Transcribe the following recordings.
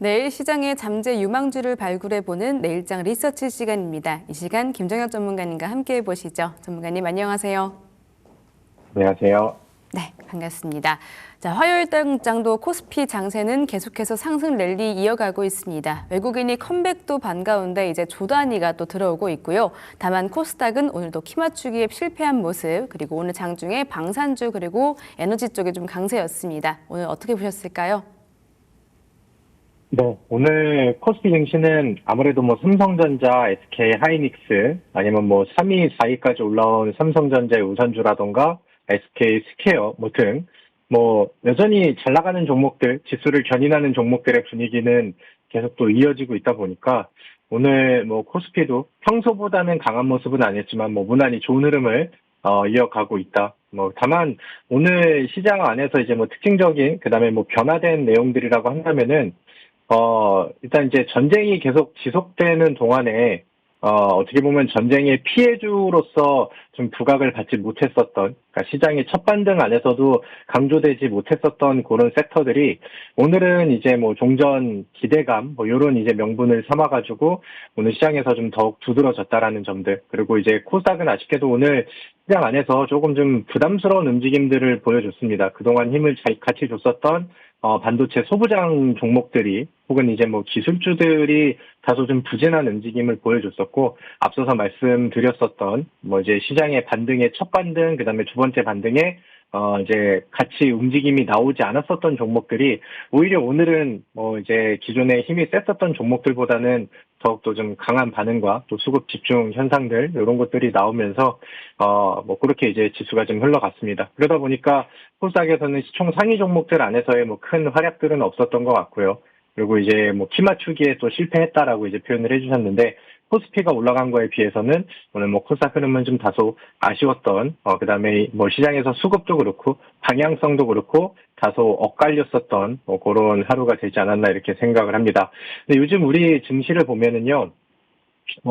내일 시장의 잠재 유망주를 발굴해보는 내일장 리서치 시간입니다. 이 시간 김정혁 전문가님과 함께해 보시죠. 전문가님 안녕하세요. 안녕하세요. 네, 반갑습니다. 자, 화요일 장도 코스피 장세는 계속해서 상승 랠리 이어가고 있습니다. 외국인이 컴백도 반가운데 이제 조단위가 또 들어오고 있고요. 다만 코스닥은 오늘도 키 맞추기에 실패한 모습, 그리고 오늘 장중에 방산주 그리고 에너지 쪽에 좀 강세였습니다. 오늘 어떻게 보셨을까요? 네, 오늘 코스피 증시는 아무래도 삼성전자, SK 하이닉스, 아니면 3위, 4위까지 올라온 삼성전자의 우선주라던가 SK 스퀘어 등 여전히 잘 나가는 종목들, 지수를 견인하는 종목들의 분위기는 계속 또 이어지고 있다 보니까 오늘 코스피도 평소보다는 강한 모습은 아니었지만 무난히 좋은 흐름을 이어가고 있다. 다만 오늘 시장 안에서 이제 특징적인 그다음에 변화된 내용들이라고 한다면은 일단 이제 전쟁이 계속 지속되는 동안에, 어떻게 보면 전쟁의 피해주로서 좀 부각을 받지 못했었던, 그러니까 시장의 첫 반등 안에서도 강조되지 못했었던 그런 섹터들이 오늘은 이제 종전 기대감, 요런 이제 명분을 삼아가지고 오늘 시장에서 좀 더욱 두드러졌다라는 점들, 그리고 이제 코스닥은 아쉽게도 오늘 시장 안에서 조금 좀 부담스러운 움직임들을 보여줬습니다. 그동안 힘을 같이 줬었던 반도체 소부장 종목들이 혹은 이제 기술주들이 다소 좀 부진한 움직임을 보여줬었고, 앞서서 말씀드렸었던 이제 시장의 반등의 첫 반등, 그다음에 두 번째 반등에 이제 같이 움직임이 나오지 않았었던 종목들이 오히려 오늘은 이제 기존에 힘이 셌었던 종목들보다는 더욱더 좀 강한 반응과 또 수급 집중 현상들, 이런 것들이 나오면서 그렇게 이제 지수가 좀 흘러갔습니다. 그러다 보니까 코스닥에서는 시총 상위 종목들 안에서의 큰 활약들은 없었던 것 같고요. 그리고 이제 키 맞추기에 또 실패했다라고 이제 표현을 해주셨는데, 코스피가 올라간 거에 비해서는 오늘 코스닥 흐름은 좀 다소 아쉬웠던, 그다음에 시장에서 수급도 그렇고 방향성도 그렇고 다소 엇갈렸었던 그런 하루가 되지 않았나 이렇게 생각을 합니다. 근데 요즘 우리 증시를 보면은요,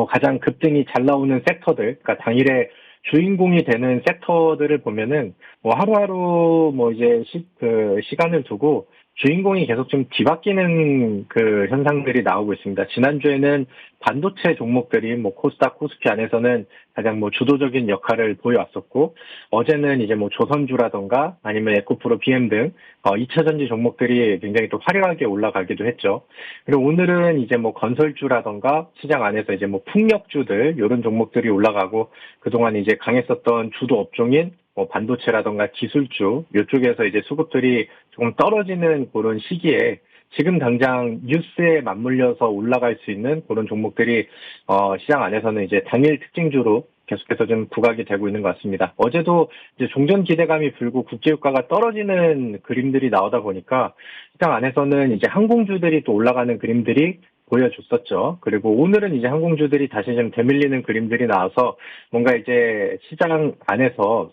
가장 급등이 잘 나오는 섹터들, 그러니까 당일에 주인공이 되는 섹터들을 보면은 하루하루 이제 시간을 두고 주인공이 계속 좀 뒤바뀌는 그 현상들이 나오고 있습니다. 지난주에는 반도체 종목들이 코스닥, 코스피 안에서는 가장 주도적인 역할을 보여왔었고, 어제는 이제 조선주라던가 아니면 에코프로, BM 등 2차 전지 종목들이 굉장히 또 화려하게 올라가기도 했죠. 그리고 오늘은 이제 건설주라던가 시장 안에서 이제 풍력주들, 이런 종목들이 올라가고, 그동안 이제 강했었던 주도 업종인 반도체라던가 기술주, 이쪽에서 이제 수급들이 조금 떨어지는 그런 시기에 지금 당장 뉴스에 맞물려서 올라갈 수 있는 그런 종목들이 시장 안에서는 이제 당일 특징주로 계속해서 좀 부각이 되고 있는 것 같습니다. 어제도 이제 종전 기대감이 불고 국제유가가 떨어지는 그림들이 나오다 보니까 시장 안에서는 이제 항공주들이 또 올라가는 그림들이 보여줬었죠. 그리고 오늘은 이제 항공주들이 다시 좀 되밀리는 그림들이 나와서 뭔가 이제 시장 안에서,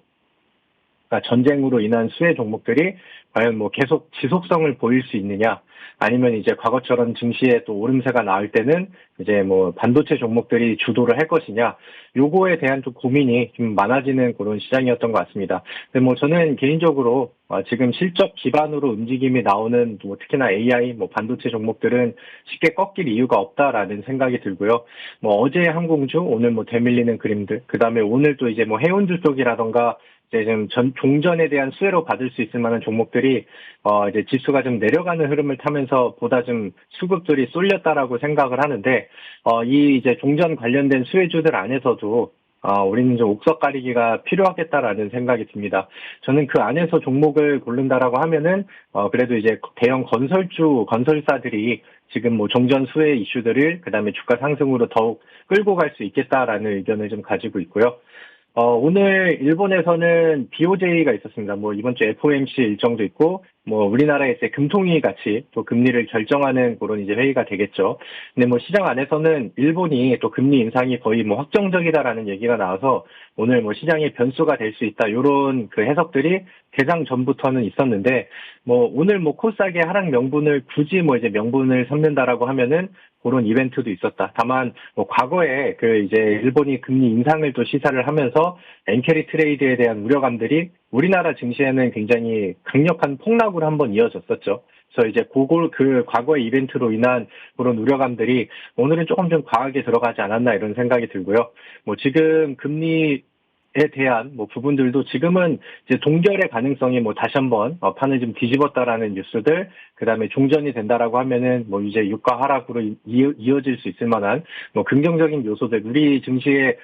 그러니까 전쟁으로 인한 수혜 종목들이 과연 계속 지속성을 보일 수 있느냐, 아니면 이제 과거처럼 증시에 또 오름세가 나올 때는 이제 반도체 종목들이 주도를 할 것이냐, 요거에 대한 좀 고민이 좀 많아지는 그런 시장이었던 것 같습니다. 근데 저는 개인적으로 지금 실적 기반으로 움직임이 나오는 특히나 AI, 반도체 종목들은 쉽게 꺾일 이유가 없다라는 생각이 들고요. 어제 항공주, 오늘 되밀리는 그림들, 그 다음에 오늘 또 이제 해운주 쪽이라던가 이제 좀 종전에 대한 수혜로 받을 수 있을 만한 종목들이 이제 지수가 좀 내려가는 흐름을 타면서 보다 좀 수급들이 쏠렸다라고 생각을 하는데, 이 이제 종전 관련된 수혜주들 안에서도 우리는 좀 옥석 가리기가 필요하겠다라는 생각이 듭니다. 저는 그 안에서 종목을 고른다라고 하면은 그래도 이제 대형 건설사들이 지금 종전 수혜 이슈들을 그다음에 주가 상승으로 더욱 끌고 갈 수 있겠다라는 의견을 좀 가지고 있고요. 오늘 일본에서는 BOJ가 있었습니다. 이번 주 FOMC 일정도 있고, 우리나라의 이제 금통위 같이 또 금리를 결정하는 그런 이제 회의가 되겠죠. 근데 시장 안에서는 일본이 또 금리 인상이 거의 확정적이다라는 얘기가 나와서 오늘 시장의 변수가 될 수 있다, 요런 그 해석들이 개장 전부터는 있었는데, 오늘 코스닥의 하락 명분을 굳이 이제 명분을 삼는다라고 하면은 그런 이벤트도 있었다. 다만 과거에 그 이제 일본이 금리 인상을 또 시사를 하면서 엔캐리 트레이드에 대한 우려감들이 우리나라 증시에는 굉장히 강력한 폭락으로 한번 이어졌었죠. 그래서 이제 그 과거의 이벤트로 인한 그런 우려감들이 오늘은 조금 좀 과하게 들어가지 않았나 이런 생각이 들고요. 뭐 지금 금리에 대한 뭐 부분들도 지금은 이제 동결의 가능성이 뭐 다시 한번 판을 좀 뒤집었다라는 뉴스들, 그다음에 종전이 된다라고 하면은 뭐 이제 유가 하락으로 이어질 수 있을 만한 뭐 긍정적인 요소들, 우리 증시에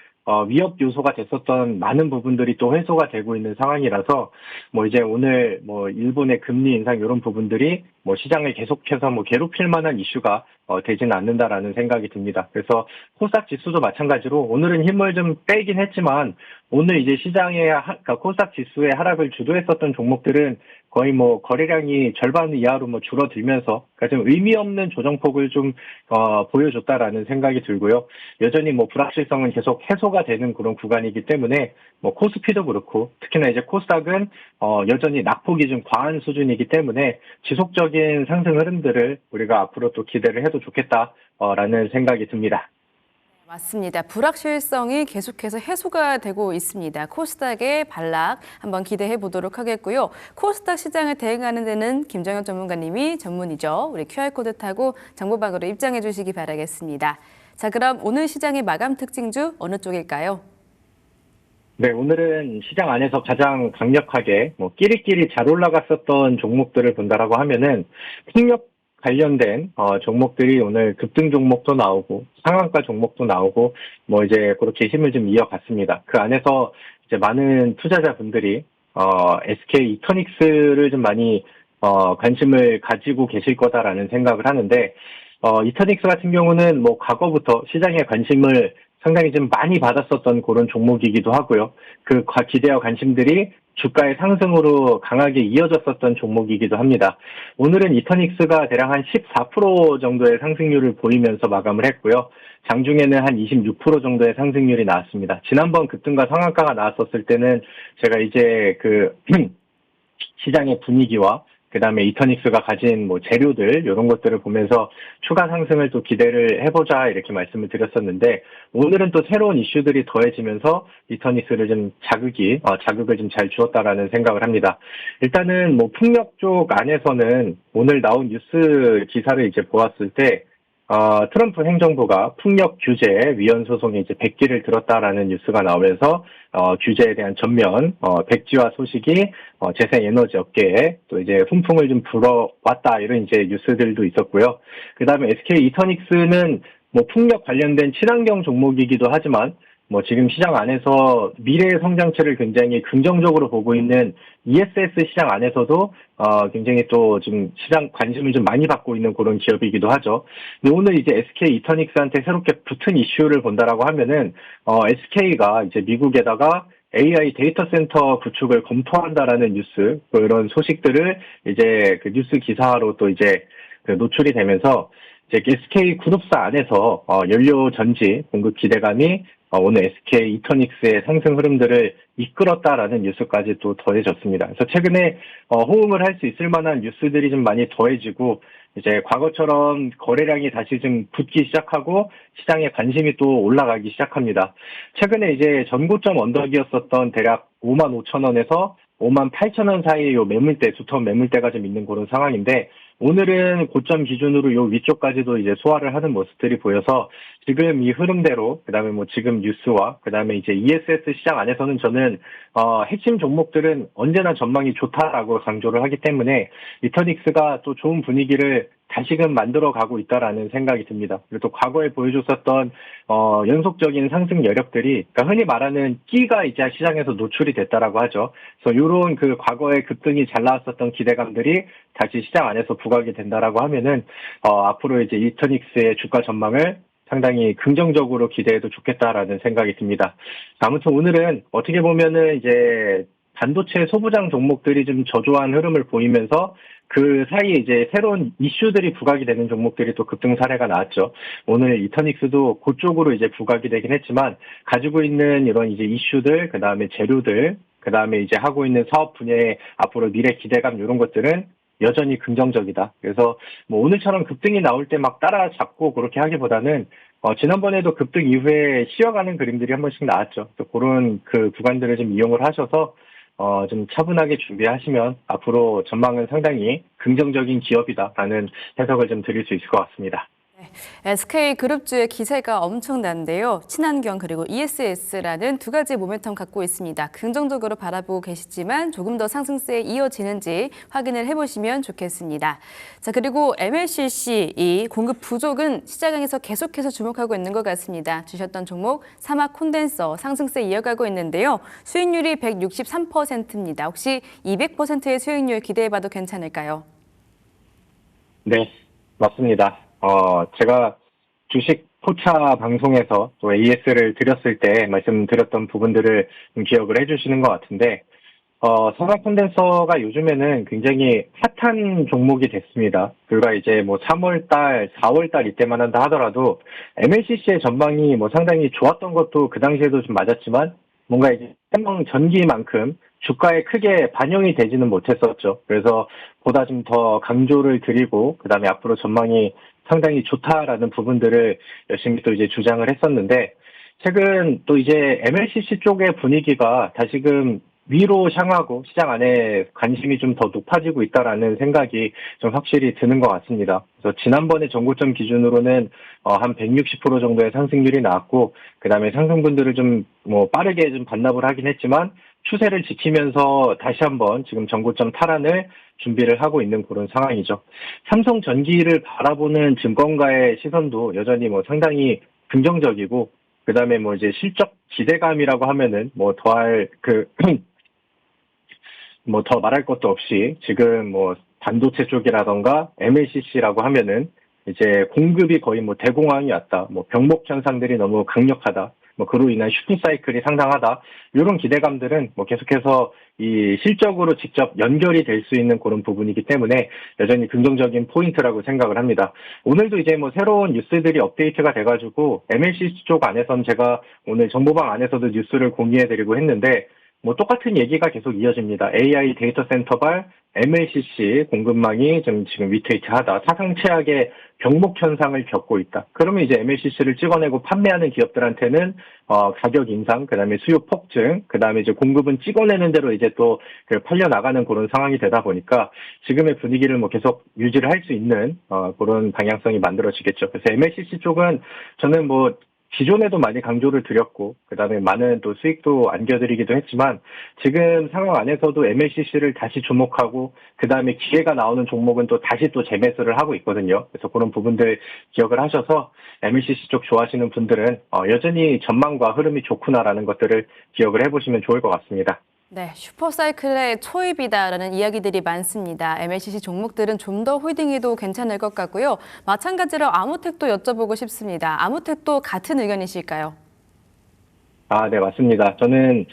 위협 요소가 됐었던 많은 부분들이 또 해소가 되고 있는 상황이라서 뭐 이제 오늘 뭐 일본의 금리 인상 이런 부분들이 뭐 시장을 계속해서 뭐 괴롭힐 만한 이슈가 되지는 않는다라는 생각이 듭니다. 그래서 코스닥 지수도 마찬가지로 오늘은 힘을 좀 빼긴 했지만 오늘 이제 그러니까 코스닥 지수의 하락을 주도했었던 종목들은 거의 뭐 거래량이 절반 이하로 뭐 줄어들면서 그러니까 좀 의미 없는 조정폭을 좀 보여줬다라는 생각이 들고요. 여전히 뭐 불확실성은 계속 해소가 되는 그런 구간이기 때문에 뭐 코스피도 그렇고 특히나 이제 코스닥은 여전히 낙폭이 좀 과한 수준이기 때문에 지속적인 상승 흐름들을 우리가 앞으로 또 기대를 해도 좋겠다라는 생각이 듭니다. 맞습니다. 불확실성이 계속해서 해소가 되고 있습니다. 코스닥의 반락 한번 기대해 보도록 하겠고요. 코스닥 시장을 대응하는 데는 김정현 전문가님이 전문이죠. 우리 QR코드 타고 정보방으로 입장해 주시기 바라겠습니다. 자, 그럼 오늘 시장의 마감 특징주 어느 쪽일까요? 네, 오늘은 시장 안에서 가장 강력하게 뭐 끼리끼리 잘 올라갔었던 종목들을 본다라고 하면은 풍력 관련된 종목들이 오늘 급등 종목도 나오고 상한가 종목도 나오고 뭐 이제 그렇게 힘을 좀 이어갔습니다. 그 안에서 이제 많은 투자자분들이 SK 이터닉스를 좀 많이 관심을 가지고 계실 거다라는 생각을 하는데 이터닉스 같은 경우는 뭐 과거부터 시장에 관심을 상당히 좀 많이 받았었던 그런 종목이기도 하고요. 그 기대와 관심들이 주가의 상승으로 강하게 이어졌었던 종목이기도 합니다. 오늘은 이터닉스가 대략 한 14% 정도의 상승률을 보이면서 마감을 했고요. 장중에는 한 26% 정도의 상승률이 나왔습니다. 지난번 급등과 상한가가 나왔었을 때는 제가 이제 그 시장의 분위기와 그다음에 이터닉스가 가진 뭐 재료들 이런 것들을 보면서 추가 상승을 또 기대를 해보자 이렇게 말씀을 드렸었는데 오늘은 또 새로운 이슈들이 더해지면서 이터닉스를 좀 자극을 좀 잘 주었다라는 생각을 합니다. 일단은 뭐 풍력 쪽 안에서는 오늘 나온 뉴스 기사를 이제 보았을 때 트럼프 행정부가 풍력 규제 위헌 소송에 이제 백기를 들었다라는 뉴스가 나오면서 규제에 대한 전면 백지화 소식이 재생에너지 업계에 또 이제 훈풍을 좀 불어왔다 이런 이제 뉴스들도 있었고요. 그다음에 SK 이터닉스는 뭐 풍력 관련된 친환경 종목이기도 하지만 뭐 지금 시장 안에서 미래의 성장체를 굉장히 긍정적으로 보고 있는 ESS 시장 안에서도 굉장히 또 좀 시장 관심을 좀 많이 받고 있는 그런 기업이기도 하죠. 근데 오늘 이제 SK 이터닉스한테 새롭게 붙은 이슈를 본다라고 하면은 SK가 이제 미국에다가 AI 데이터 센터 구축을 검토한다라는 뉴스, 뭐 이런 소식들을 이제 그 뉴스 기사로 또 이제 그 노출이 되면서 이제 SK 그룹사 안에서 연료 전지 공급 기대감이 오늘 SK 이터닉스의 상승 흐름들을 이끌었다라는 뉴스까지 또 더해졌습니다. 그래서 최근에 호응을 할 수 있을 만한 뉴스들이 좀 많이 더해지고 이제 과거처럼 거래량이 다시 좀 붙기 시작하고 시장의 관심이 또 올라가기 시작합니다. 최근에 이제 전고점 언덕이었었던 대략 55,000원에서 58,000원 사이의 요 매물대, 두터운 매물대가 좀 있는 그런 상황인데 오늘은 고점 기준으로 요 위쪽까지도 이제 소화를 하는 모습들이 보여서 지금 이 흐름대로 그다음에 뭐 지금 뉴스와 그다음에 이제 ESS 시장 안에서는 저는 핵심 종목들은 언제나 전망이 좋다라고 강조를 하기 때문에 이터닉스가 또 좋은 분위기를 다시금 만들어가고 있다라는 생각이 듭니다. 그리고 또 과거에 보여줬었던 연속적인 상승 여력들이 그러니까 흔히 말하는 끼가 이제 시장에서 노출이 됐다라고 하죠. 그래서 이런 그 과거에 급등이 잘 나왔었던 기대감들이 다시 시장 안에서 부각이 된다라고 하면은 앞으로 이제 이터닉스의 주가 전망을 상당히 긍정적으로 기대해도 좋겠다라는 생각이 듭니다. 아무튼 오늘은 어떻게 보면은 이제 반도체 소부장 종목들이 좀 저조한 흐름을 보이면서 그 사이에 이제 새로운 이슈들이 부각이 되는 종목들이 또 급등 사례가 나왔죠. 오늘 이터닉스도 그쪽으로 이제 부각이 되긴 했지만 가지고 있는 이런 이제 이슈들, 그 다음에 재료들, 그 다음에 이제 하고 있는 사업 분야의 앞으로 미래 기대감 이런 것들은 여전히 긍정적이다. 그래서 뭐 오늘처럼 급등이 나올 때 막 따라잡고 그렇게 하기보다는 지난번에도 급등 이후에 쉬어가는 그림들이 한 번씩 나왔죠. 그래서 그런 그 구간들을 좀 이용을 하셔서 좀 차분하게 준비하시면 앞으로 전망은 상당히 긍정적인 기업이다라는 해석을 좀 드릴 수 있을 것 같습니다. SK그룹주의 기세가 엄청난데요. 친환경 그리고 ESS라는 두 가지 모멘텀 갖고 있습니다. 긍정적으로 바라보고 계시지만 조금 더 상승세에 이어지는지 확인을 해보시면 좋겠습니다. 자, 그리고 MLCC 이 공급 부족은 시장에서 계속해서 주목하고 있는 것 같습니다. 주셨던 종목 사막 콘덴서 상승세 이어가고 있는데요. 수익률이 163%입니다. 혹시 200%의 수익률 기대해봐도 괜찮을까요? 네, 맞습니다. 제가 주식 포차 방송에서 또 AS를 드렸을 때 말씀드렸던 부분들을 좀 기억을 해주시는 것 같은데, 산화 콘덴서가 요즘에는 굉장히 핫한 종목이 됐습니다. 불과 이제 뭐 3월달, 4월달 이때만 한다 하더라도 MLCC의 전망이 뭐 상당히 좋았던 것도 그 당시에도 좀 맞았지만 뭔가 이제 태명 전기만큼 주가에 크게 반영이 되지는 못했었죠. 그래서 보다 좀 더 강조를 드리고 그다음에 앞으로 전망이 상당히 좋다라는 부분들을 열심히 또 이제 주장을 했었는데 최근 또 이제 MLCC 쪽의 분위기가 다시금 위로 향하고 시장 안에 관심이 좀 더 높아지고 있다라는 생각이 좀 확실히 드는 것 같습니다. 그래서 지난번에 전고점 기준으로는 한 160% 정도의 상승률이 나왔고 그다음에 상승분들을 좀 뭐 빠르게 좀 반납을 하긴 했지만 추세를 지키면서 다시 한번 지금 전고점 탈환을 준비를 하고 있는 그런 상황이죠. 삼성전기를 바라보는 증권가의 시선도 여전히 뭐 상당히 긍정적이고 그다음에 뭐 이제 실적 기대감이라고 하면은 뭐 더할 뭐 더 말할 것도 없이 지금 뭐 반도체 쪽이라던가 MLCC라고 하면은 이제 공급이 거의 뭐 대공황이 왔다. 뭐 병목 현상들이 너무 강력하다. 뭐 그로 인한 슈팅 사이클이 상당하다. 이런 기대감들은 뭐 계속해서 이 실적으로 직접 연결이 될 수 있는 그런 부분이기 때문에 여전히 긍정적인 포인트라고 생각을 합니다. 오늘도 이제 뭐 새로운 뉴스들이 업데이트가 돼가지고 MLCC 쪽 안에선 제가 오늘 정보방 안에서도 뉴스를 공유해드리고 했는데 뭐 똑같은 얘기가 계속 이어집니다. AI 데이터 센터발 MLCC 공급망이 좀 지금 위태위태하다. 사상 최악의 병목 현상을 겪고 있다. 그러면 이제 MLCC를 찍어내고 판매하는 기업들한테는 가격 인상, 그다음에 수요 폭증, 그다음에 이제 공급은 찍어내는 대로 이제 또 팔려 나가는 그런 상황이 되다 보니까 지금의 분위기를 뭐 계속 유지를 할 수 있는 그런 방향성이 만들어지겠죠. 그래서 MLCC 쪽은 저는 뭐 기존에도 많이 강조를 드렸고 그다음에 많은 또 수익도 안겨드리기도 했지만 지금 상황 안에서도 MLCC를 다시 주목하고 그다음에 기회가 나오는 종목은 또 다시 또 재매수를 하고 있거든요. 그래서 그런 부분들 기억을 하셔서 MLCC 쪽 좋아하시는 분들은 여전히 전망과 흐름이 좋구나라는 것들을 기억을 해보시면 좋을 것 같습니다. 네, 슈퍼사이클의 초입이다라는 이야기들이 많습니다. MLCC 종목들은 좀 더 홀딩해도 괜찮을 것 같고요. 마찬가지로 아무텍도 여쭤보고 싶습니다. 아무텍도 같은 의견이실까요? 네, 맞습니다. 저는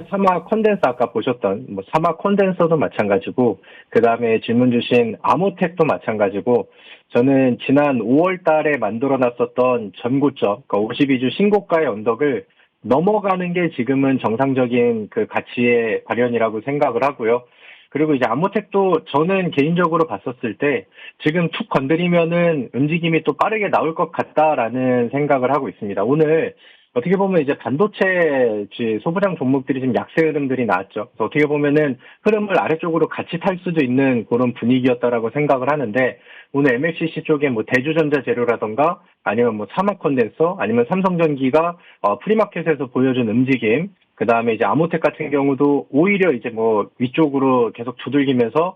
사막 콘덴서 아까 보셨던 뭐 사막 콘덴서도 마찬가지고 그다음에 질문 주신 아모텍도 마찬가지고 저는 지난 5월 달에 만들어 놨었던 전고점, 그러니까 52주 신고가의 언덕을 넘어가는 게 지금은 정상적인 그 가치의 발현이라고 생각을 하고요. 그리고 이제 아모텍도 저는 개인적으로 봤었을 때 지금 툭 건드리면은 움직임이 또 빠르게 나올 것 같다라는 생각을 하고 있습니다. 오늘 어떻게 보면 이제 반도체 소부장 종목들이 지금 약세 흐름들이 나왔죠. 그래서 어떻게 보면은 흐름을 아래쪽으로 같이 탈 수도 있는 그런 분위기였다라고 생각을 하는데 오늘 MLCC 쪽에 뭐 대주전자 재료라던가 아니면 뭐 사막 콘덴서 아니면 삼성전기가 프리마켓에서 보여준 움직임 그 다음에 이제 아모텍 같은 경우도 오히려 이제 뭐 위쪽으로 계속 두들기면서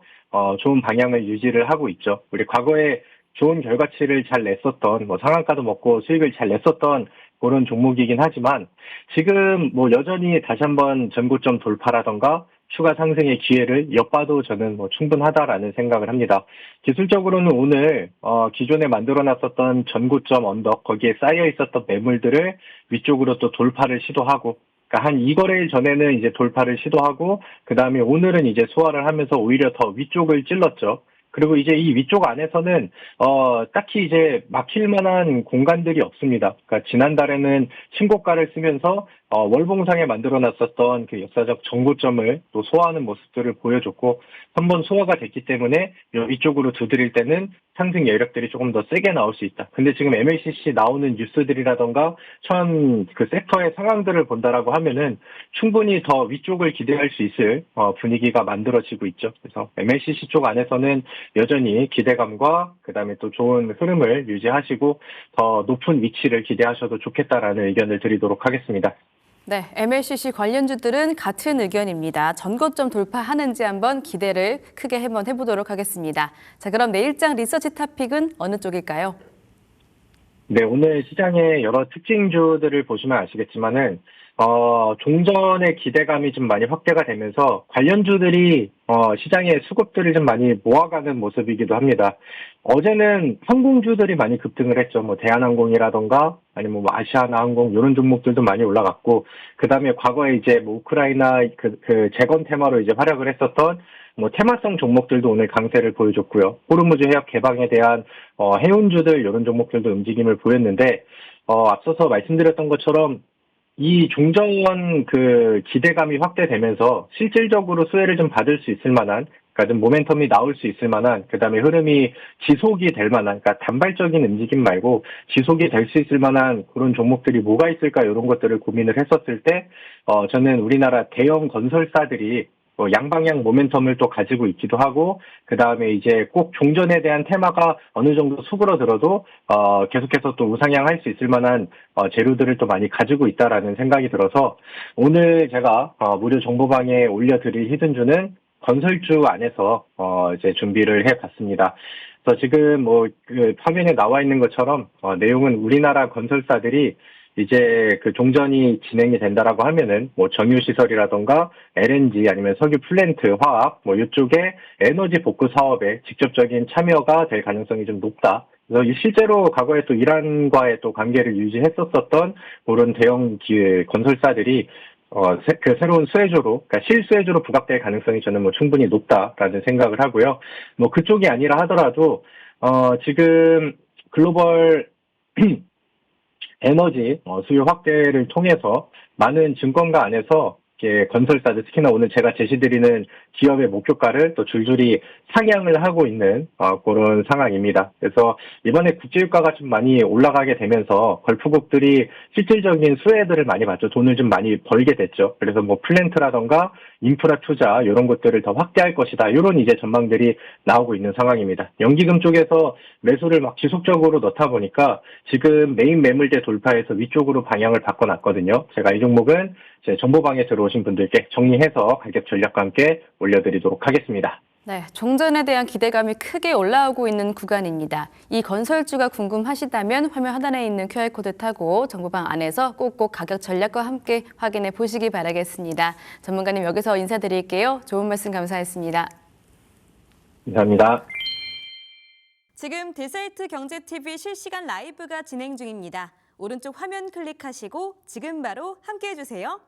좋은 방향을 유지를 하고 있죠. 우리 과거에 좋은 결과치를 잘 냈었던 뭐 상한가도 먹고 수익을 잘 냈었던 그런 종목이긴 하지만 지금 뭐 여전히 다시 한번 전고점 돌파라던가 추가 상승의 기회를 엿봐도 저는 뭐 충분하다라는 생각을 합니다. 기술적으로는 오늘 기존에 만들어놨었던 전고점 언덕 거기에 쌓여 있었던 매물들을 위쪽으로 또 돌파를 시도하고 그러니까 한 2거래일 전에는 이제 돌파를 시도하고 그다음에 오늘은 이제 소화를 하면서 오히려 더 위쪽을 찔렀죠. 그리고 이제 이 위쪽 안에서는 딱히 이제 막힐 만한 공간들이 없습니다. 그러니까 지난달에는 신고가를 쓰면서 월봉상에 만들어놨었던 그 역사적 정고점을 또 소화하는 모습들을 보여줬고 한 번 소화가 됐기 때문에 위쪽으로 두드릴 때는 상승 여력들이 조금 더 세게 나올 수 있다. 근데 지금 MLCC 나오는 뉴스들이라던가 그 섹터의 상황들을 본다라고 하면은 충분히 더 위쪽을 기대할 수 있을 분위기가 만들어지고 있죠. 그래서 MLCC 쪽 안에서는 여전히 기대감과 그다음에 또 좋은 흐름을 유지하시고 더 높은 위치를 기대하셔도 좋겠다라는 의견을 드리도록 하겠습니다. 네, MLCC 관련주들은 같은 의견입니다. 전고점 돌파하는지 한번 기대를 크게 한번 해보도록 하겠습니다. 자, 그럼 내일장 리서치 토픽은 어느 쪽일까요? 네, 오늘 시장의 여러 특징주들을 보시면 아시겠지만은, 종전의 기대감이 좀 많이 확대가 되면서 관련주들이, 시장의 수급들을 좀 많이 모아가는 모습이기도 합니다. 어제는 항공주들이 많이 급등을 했죠. 뭐, 대한항공이라던가, 아니면 뭐, 아시아나항공, 이런 종목들도 많이 올라갔고, 그 다음에 과거에 이제 뭐, 우크라이나 재건 테마로 이제 활약을 했었던 뭐 테마성 종목들도 오늘 강세를 보여줬고요. 호르무즈 해협 개방에 대한 해운주들 이런 종목들도 움직임을 보였는데 앞서서 말씀드렸던 것처럼 이 종전 그 기대감이 확대되면서 실질적으로 수혜를 좀 받을 수 있을 만한 그러니까 좀 모멘텀이 나올 수 있을 만한 그다음에 흐름이 지속이 될 만한 그러니까 단발적인 움직임 말고 지속이 될 수 있을 만한 그런 종목들이 뭐가 있을까 이런 것들을 고민을 했었을 때 저는 우리나라 대형 건설사들이 양방향 모멘텀을 또 가지고 있기도 하고, 그 다음에 이제 꼭 종전에 대한 테마가 어느 정도 수그러들어도, 계속해서 또 우상향할 수 있을 만한, 재료들을 또 많이 가지고 있다라는 생각이 들어서, 오늘 제가, 무료 정보방에 올려드릴 히든주는 건설주 안에서, 이제 준비를 해 봤습니다. 그래서 지금 화면에 나와 있는 것처럼, 내용은 우리나라 건설사들이 이제 그 종전이 진행이 된다라고 하면은 뭐 정유시설이라던가 LNG 아니면 석유 플랜트, 화학 뭐 이쪽에 에너지 복구 사업에 직접적인 참여가 될 가능성이 좀 높다. 그래서 실제로 과거에 또 이란과의 또 관계를 유지했었던 그런 대형 건설사들이 그 새로운 수혜주로, 그러니까 실수혜주로 부각될 가능성이 저는 뭐 충분히 높다라는 생각을 하고요. 뭐 그쪽이 아니라 하더라도 지금 글로벌 에너지 수요 확대를 통해서 많은 증권가 안에서 건설사들 특히나 오늘 제가 제시드리는 기업의 목표가를 또 줄줄이 상향을 하고 있는 그런 상황입니다. 그래서 이번에 국제유가가 좀 많이 올라가게 되면서 걸프국들이 실질적인 수혜들을 많이 받죠. 돈을 좀 많이 벌게 됐죠. 그래서 뭐 플랜트라던가 인프라 투자 이런 것들을 더 확대할 것이다. 이런 이제 전망들이 나오고 있는 상황입니다. 연기금 쪽에서 매수를 막 지속적으로 넣다 보니까 지금 메인 매물대 돌파해서 위쪽으로 방향을 바꿔놨거든요. 제가 이 종목은 제 정보방에 들어오신 분들께 정리해서 가격 전략과 함께 올려드리도록 하겠습니다. 네, 종전에 대한 기대감이 크게 올라오고 있는 구간입니다. 이 건설주가 궁금하시다면 화면 하단에 있는 QR코드 타고 정보방 안에서 꼭꼭 가격 전략과 함께 확인해 보시기 바라겠습니다. 전문가님 여기서 인사드릴게요. 좋은 말씀 감사했습니다. 감사합니다. 지금 데사이트 경제TV 실시간 라이브가 진행 중입니다. 오른쪽 화면 클릭하시고 지금 바로 함께해 주세요.